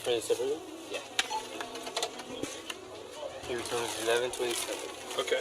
27? Yeah. Your return is 1127. Okay.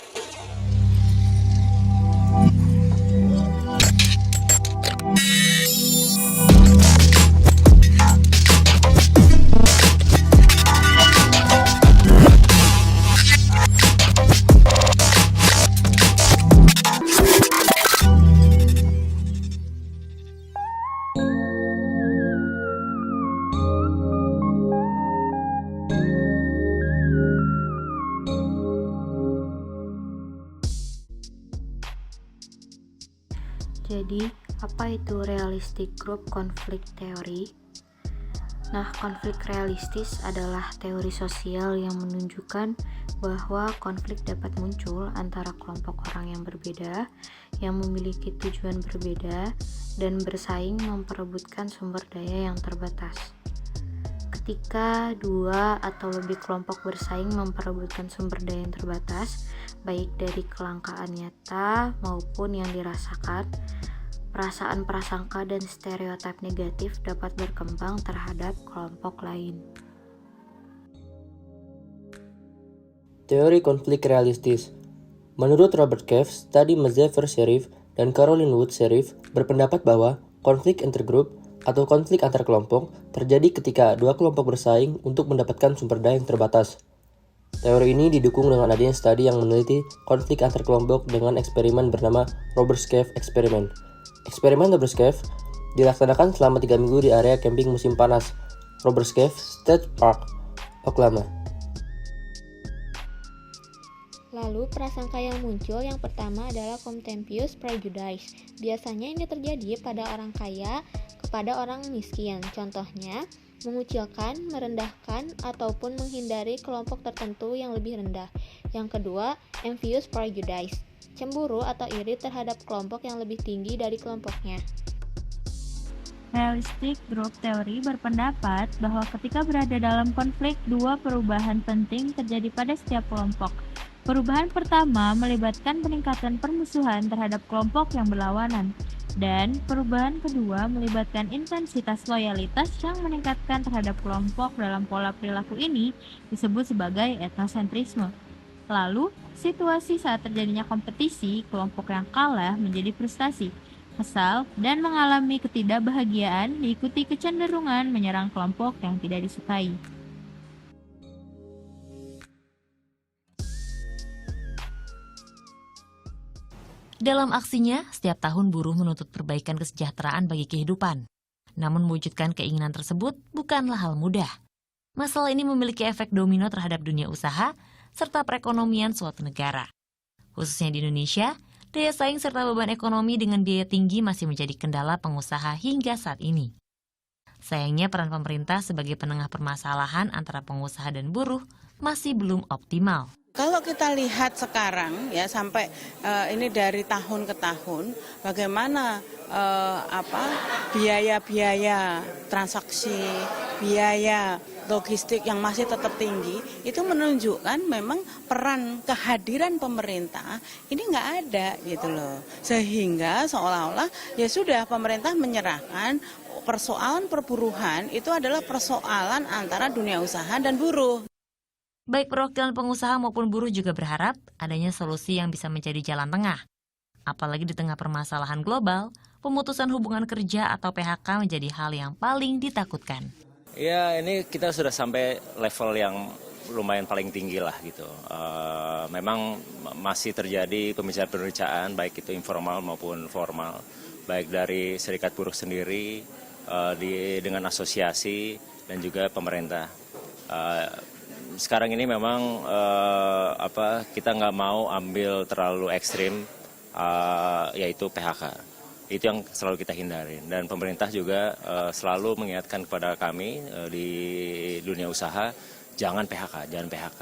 Jadi, apa itu realistic group conflict theory? Nah, konflik realistis adalah teori sosial yang menunjukkan bahwa konflik dapat muncul antara kelompok orang yang berbeda, yang memiliki tujuan berbeda, dan bersaing memperebutkan sumber daya yang terbatas. Ketika dua atau lebih kelompok bersaing memperebutkan sumber daya yang terbatas, baik dari kelangkaan nyata maupun yang dirasakan, perasaan prasangka dan stereotip negatif dapat berkembang terhadap kelompok lain. Teori konflik realistis. Menurut Robert Cave, Study Mazzefer Sherif, dan Caroline Wood Sherif berpendapat bahwa konflik intergroup atau konflik antar kelompok terjadi ketika dua kelompok bersaing untuk mendapatkan sumber daya yang terbatas. Teori ini didukung dengan adanya studi yang meneliti konflik antar kelompok dengan eksperimen bernama Roberts Cave Experiment. Eksperimen Roberts Cave dilaksanakan selama 3 minggu di area camping musim panas, Roberts Cave State Park, Oklahoma. Lalu prasangka yang muncul yang pertama adalah contemptuous prejudice. Biasanya ini terjadi pada orang kaya kepada orang miskin. Contohnya, mengucilkan, merendahkan, ataupun menghindari kelompok tertentu yang lebih rendah. Yang kedua, envious prejudice. Cemburu atau iri terhadap kelompok yang lebih tinggi dari kelompoknya. Realistic group theory berpendapat bahwa ketika berada dalam konflik, dua perubahan penting terjadi pada setiap kelompok. Perubahan pertama melibatkan peningkatan permusuhan terhadap kelompok yang berlawanan, dan perubahan kedua melibatkan intensitas loyalitas yang meningkatkan terhadap kelompok. Dalam pola perilaku ini disebut sebagai etnosentrisme. Lalu, situasi saat terjadinya kompetisi, kelompok yang kalah menjadi frustasi, kesal, dan mengalami ketidakbahagiaan diikuti kecenderungan menyerang kelompok yang tidak disukai. Dalam aksinya, setiap tahun buruh menuntut perbaikan kesejahteraan bagi kehidupan. Namun mewujudkan keinginan tersebut bukanlah hal mudah. Masalah ini memiliki efek domino terhadap dunia usaha serta perekonomian suatu negara. Khususnya di Indonesia, daya saing serta beban ekonomi dengan biaya tinggi masih menjadi kendala pengusaha hingga saat ini. Sayangnya peran pemerintah sebagai penengah permasalahan antara pengusaha dan buruh masih belum optimal. Kalau kita lihat sekarang ya sampai ini dari tahun ke tahun bagaimana biaya-biaya transaksi, biaya logistik yang masih tetap tinggi itu menunjukkan memang peran kehadiran pemerintah ini nggak ada gitu loh. Sehingga seolah-olah ya sudah pemerintah menyerahkan persoalan perburuhan itu adalah persoalan antara dunia usaha dan buruh. Baik perwakilan pengusaha maupun buruh juga berharap adanya solusi yang bisa menjadi jalan tengah. Apalagi di tengah permasalahan global, pemutusan hubungan kerja atau PHK menjadi hal yang paling ditakutkan. Ya, ini kita sudah sampai level yang lumayan paling tinggi lah gitu. Memang masih terjadi pembicaraan-pembicaraan baik itu informal maupun formal, baik dari serikat buruh sendiri, dengan asosiasi dan juga pemerintah. Sekarang ini memang kita nggak mau ambil terlalu ekstrim, yaitu PHK. Itu yang selalu kita hindari. Dan pemerintah juga selalu mengingatkan kepada kami di dunia usaha, jangan PHK, jangan PHK.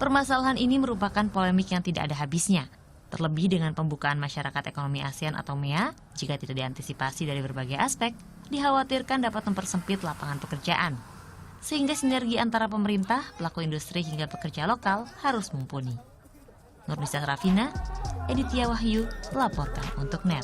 Permasalahan ini merupakan polemik yang tidak ada habisnya. Terlebih dengan pembukaan masyarakat ekonomi ASEAN atau MEA, jika tidak diantisipasi dari berbagai aspek, dikhawatirkan dapat mempersempit lapangan pekerjaan. Sehingga sinergi antara pemerintah, pelaku industri hingga pekerja lokal harus mumpuni. Nurnisa Rafina, Editya Wahyu, melaporkan untuk NET.